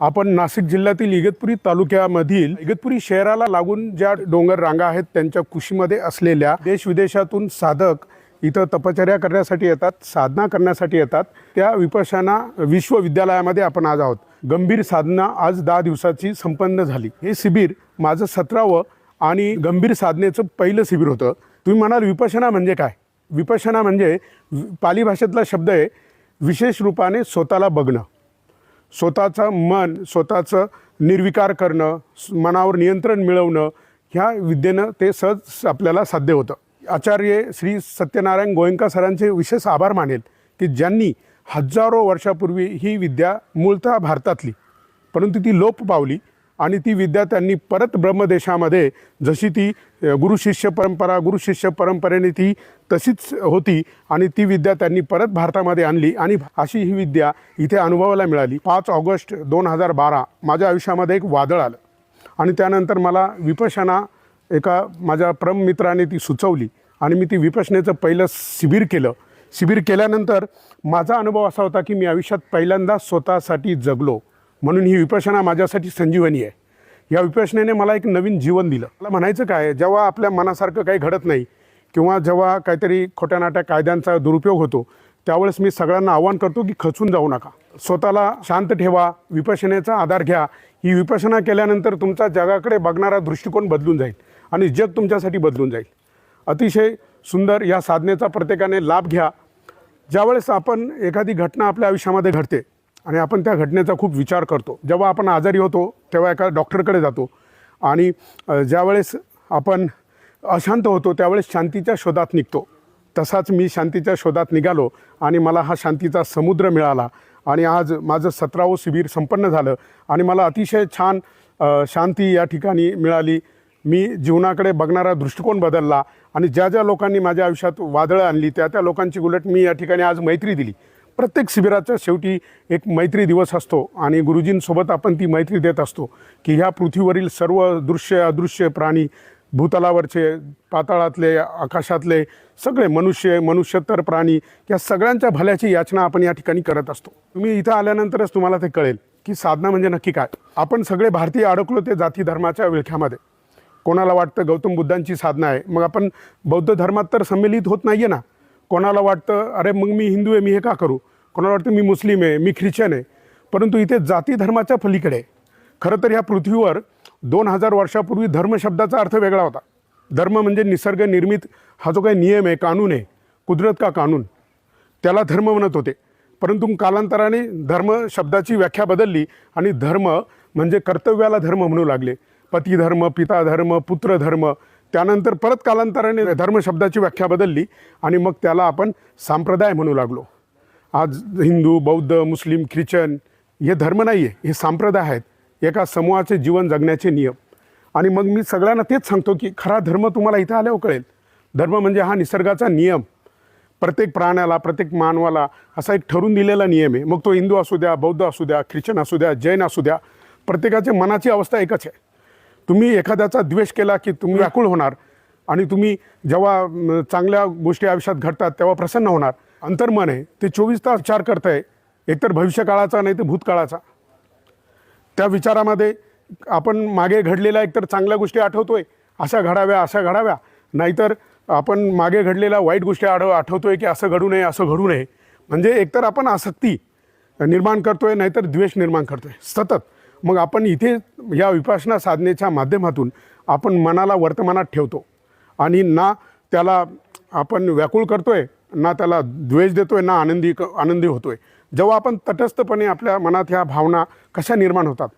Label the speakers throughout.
Speaker 1: आपण नाशिक जिल्ह्यातील इगतपुरी तालुक्यामधील इगतपुरी शहराला लागून ज्या डोंगर रांगा आहेत त्यांच्या कुशीमध्ये असलेल्या देश विदेशातून साधक इथं तपश्चर्या करण्यासाठी येतात, साधना करण्यासाठी येतात। त्या विपश्यना विश्वविद्यालयामध्ये आपण आज आहोत। गंभीर साधना आज 10 दिवसाची संपन्न झाली। हे शिबिर माझं 17वं आणि गंभीर साधनेचं पहिलं शिबिर होतं। तुम्ही म्हणाल विपश्यना म्हणजे काय? विपश्यना म्हणजे पाली भाषेतला शब्द आहे विशेष रूपाने स्वतःला बघणं, स्वतःचं मन स्वतःचं निर्विकार करणं, मनावर नियंत्रण मिळवणं। ह्या विद्येनं ते सहज आपल्याला साध्य होतं। आचार्य श्री सत्यनारायण गोयंका सरांचे विशेष आभार मानेल की ज्यांनी हजारो वर्षापूर्वी ही विद्या मूळतः भारतातली परंतु ती लोप पावली आणि ती विद्या त्यांनी परत ब्रह्मदेशामध्ये जशी ती गुरु शिष्य परंपरेने ती तशीच होती आणि ती विद्या त्यांनी परत भारतामध्ये आणली आणि अशी ही विद्या इथे अनुभवायला मिळाली। 5 ऑगस्ट 2012 माझ्या आयुष्यामध्ये एक वादळ आलं आणि त्यानंतर मला विपश्यना एका माझ्या परम मित्राने ती सुचवली आणि मी ती विपश्यनेचं पहिलं शिबिर केलं। शिबिर केल्यानंतर माझा अनुभव असा होता की मी आयुष्यात पहिल्यांदा स्वतःसाठी जगलो, म्हणून ही विपश्यना माझ्यासाठी संजीवनी आहे। या विपश्यनेने मला एक नवीन जीवन दिलं। मला म्हणायचं काय, जेव्हा आपल्या मनासारखं काही घडत नाही किंवा जेव्हा काहीतरी खोट्या नाट्या कायद्यांचा दुरुपयोग होतो त्यावेळेस मी सगळ्यांना आवाहन करतो की खचून जाऊ नका, स्वतःला शांत ठेवा, विपश्यनेचा आधार घ्या। ही विपश्यना केल्यानंतर तुमचा जगाकडे बघणारा दृष्टिकोन बदलून जाईल आणि जग तुमच्यासाठी बदलून जाईल। अतिशय सुंदर या साधनेचा प्रत्येकाने लाभ घ्या। ज्यावेळेस आपण एखादी घटना आपल्या आयुष्यामध्ये घडते आणि आपण त्या घटनेचा खूप विचार करतो, जेव्हा आपण आजारी होतो तेव्हा एका डॉक्टरकडे जातो आणि ज्यावेळेस आपण अशांत होतो त्यावेळेस शांतीच्या शोधात निघतो। तसाच मी शांतीच्या शोधात निघालो आणि मला हा शांतीचा समुद्र मिळाला आणि आज माझं 17वं शिबिर संपन्न झालं आणि मला अतिशय छान शांती या ठिकाणी मिळाली। मी जीवनाकडे बघणारा दृष्टिकोन बदलला आणि ज्या ज्या लोकांनी माझ्या आयुष्यात वादळं आणली त्या लोकांची उलट मी या ठिकाणी आज मैत्री दिली। प्रत्येक शिबिराच्या शेवटी एक मैत्री दिवस असतो आणि गुरुजींसोबत आपण ती मैत्री देत असतो की ह्या पृथ्वीवरील सर्व दृश्य अदृश्य प्राणी, भूतलावरचे, पाताळातले, आकाशातले सगळे मनुष्यतर प्राणी या सगळ्यांच्या भल्याची याचना आपण या ठिकाणी करत असतो। तुम्ही इथं आल्यानंतरच तुम्हाला ते कळेल की साधना म्हणजे नक्की काय। आपण सगळे भारतीय अडकलो ते जाती धर्माच्या विळख्यामध्ये। कोणाला वाटतं गौतम बुद्धांची साधना आहे, मग आपण बौद्ध धर्मात तर सम्मिलित होत नाही आहे ना। कोणाला वाटतं अरे मग मी हिंदू आहे, मी हे का करू? कोणाला वाटतं मी मुस्लिम आहे, मी ख्रिश्चन आहे। परंतु इथे जाती धर्माच्या पलीकडे आहे। खरं तर ह्या पृथ्वीवर 2000 वर्षापूर्वी धर्म शब्दाचा अर्थ वेगळा होता। धर्म म्हणजे निसर्ग निर्मित हा जो काही नियम आहे, कानून आहे, कुदरत का कानून, त्याला धर्म म्हणत होते। परंतु कालांतराने धर्म शब्दाची व्याख्या बदलली आणि धर्म म्हणजे कर्तव्याला धर्म म्हणू लागले। पती धर्म, पिता धर्म, पुत्र धर्म। त्यानंतर परत कालांतराने धर्म शब्दाची व्याख्या बदलली आणि मग त्याला आपण संप्रदाय म्हणू लागलो। आज हिंदू, बौद्ध, मुस्लिम, ख्रिश्चन हे धर्म नाही आहे, हे संप्रदाय आहेत, एका समूहाचे जीवन जगण्याचे नियम। आणि मग मी सगळ्यांना तेच सांगतो की खरा धर्म तुम्हाला इथं आल्यावर कळेल। धर्म म्हणजे हा निसर्गाचा नियम, प्रत्येक प्राण्याला, प्रत्येक मानवाला असा एक ठरवून दिलेला नियम आहे। मग तो हिंदू असू द्या, बौद्ध असू द्या, ख्रिश्चन असू द्या, जैन असू द्या, प्रत्येकाची मनाची अवस्था एकच आहे। तुम्ही एखाद्याचा द्वेष केला की तुम्ही व्याकुळ होणार आणि तुम्ही जेव्हा चांगल्या गोष्टी आयुष्यात घडतात तेव्हा प्रसन्न होणार। अंतर्मन आहे ते 24 तास विचार करत आहे, एकतर भविष्यकाळाचा नाही तर भूतकाळाचा। त्या विचारामध्ये आपण मागे घडलेल्या एकतर चांगल्या गोष्टी आठवतोय, अशा घडाव्या, नाहीतर आपण मागे घडलेल्या वाईट गोष्टी आठवतोय की असं घडू नये। म्हणजे एकतर आपण आसक्ती निर्माण करतोय नाहीतर द्वेष निर्माण करतोय सतत। मग आपण इथे या विपश्यना साधनेच्या माध्यमातून आपण मनाला वर्तमानात ठेवतो आणि ना त्याला आपण व्याकुळ करतोय, ना त्याला द्वेष देतोय, ना आनंदी होतोय। जेव्हा आपण तटस्थपणे आपल्या मनात ह्या भावना कशा निर्माण होतात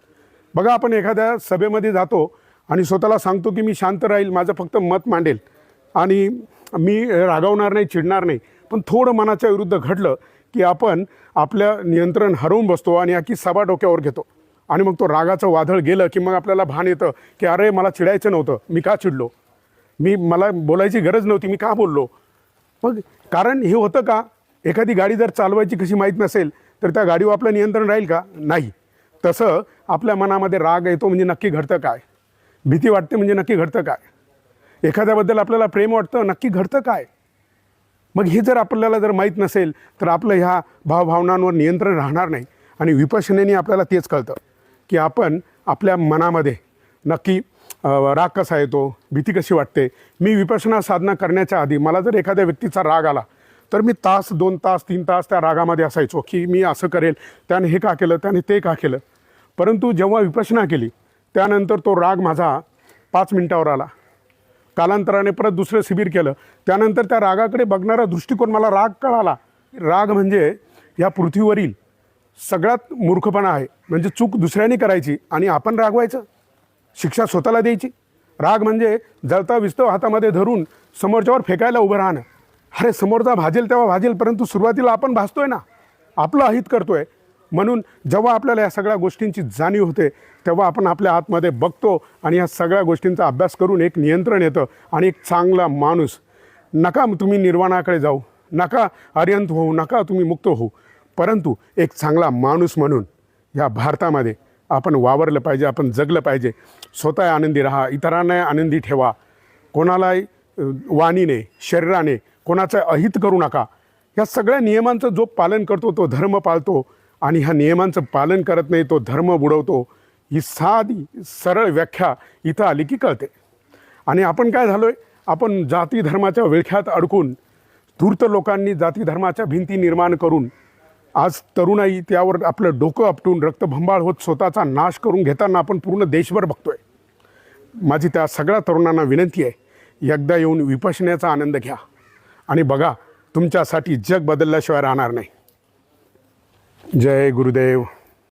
Speaker 1: बघा। आपण एखाद्या सभेमध्ये जातो आणि स्वतःला सांगतो की मी शांत राहील, माझं फक्त मत मांडेल आणि मी रागावणार नाही, चिडणार नाही। पण थोडं मनाच्या विरुद्ध घडलं की आपण आपल्या नियंत्रण हरवून बसतो आणि अख्खी सभा डोक्यावर घेतो आणि मग तो रागाचं वादळ गेलं की मग आपल्याला भान येतं की अरे मला चिडायचं नव्हतं, मी का चिडलो, मला बोलायची गरज नव्हती, मी का बोललो। मग कारण हे होतं का, एखादी गाडी जर चालवायची कशी माहीत नसेल तर त्या गाडीवर आपलं नियंत्रण राहील का? नाही। तसं आपल्या मनामध्ये राग येतो म्हणजे नक्की घडतं काय, भीती वाटते म्हणजे नक्की घडतं काय, एखाद्याबद्दल आपल्याला प्रेम वाटतं नक्की घडतं काय। मग हे जर आपल्याला जर माहीत नसेल तर आपलं ह्या भावभावनांवर नियंत्रण राहणार नाही आणि विपश्यनेने आपल्याला तेच कळतं की आपण आपल्या मनामध्ये नक्की राग कसा येतो, भीती कशी वाटते. मी विपश्यना साधना करण्याच्या आधी मला जर एखाद्या व्यक्तीचा राग आला तर मी तास 2 तास 3 तास त्या रागामध्ये असायचो की मी असं करेल, त्याने हे का केलं, त्याने ते का केलं. परंतु जेव्हा विपश्यना केली त्यानंतर तो राग माझा 5 मिनिटावर आला. कालांतराने परत दुसरं शिबिर केलं, त्यानंतर त्या रागाकडे बघणारा दृष्टिकोन मला राग कळाला. राग म्हणजे या पृथ्वीवरील सगळ्यात मूर्खपणा आहे. म्हणजे चूक दुसऱ्याने करायची आणि आपण रागवायचं, शिक्षा स्वतःला द्यायची. राग म्हणजे जळता विस्तव हातामध्ये धरून समोरच्यावर फेकायला उभं राहणं. अरे समोरचा भाजेल तेव्हा भाजेल, परंतु सुरुवातीला आपण भाजतोय ना, आपलं अहित करतोय. म्हणून जेव्हा आपल्याला या सगळ्या गोष्टींची जाणीव होते तेव्हा आपण आपल्या आतमध्ये बघतो आणि या सगळ्या गोष्टींचा अभ्यास करून एक नियंत्रण येतं आणि एक चांगला माणूस. नका तुम्ही निर्वाणाकडे जाऊ, नका अर्यंत होऊ, नका तुम्ही मुक्त होऊ, परंतु एक चांगला माणूस म्हणून या भारतामध्ये आपण वावरलं पाहिजे, आपण जगलं पाहिजे. स्वतः आनंदी राहा, इतरांना आनंदी ठेवा. कोणालाही वाणीने शरीराने कोणाचं अहित करू नका. या सगळ्या नियमांचं जो पालन करतो तो धर्म पाळतो आणि ह्या नियमांचं पालन करत नाही तो धर्म बुडवतो. ही साधी सरळ व्याख्या इथं आली की कळते. आणि आपण काय झालो आहे, आपण जाती धर्माच्या विळख्यात अडकून धूर्त लोकांनी जाती धर्माच्या भिंती निर्माण करून आज तरुणाई त्यावर आपलं डोकं आपटून रक्तभंबाळ होत स्वतःचा नाश करून घेताना आपण पूर्ण देशभर बघतोय. माझी त्या सगळ्या तरुणांना विनंती आहे, एकदा येऊन विपश्यनेचा आनंद घ्या आणि बघा तुमच्यासाठी जग बदलल्याशिवाय राहणार नाही. जय गुरुदेव.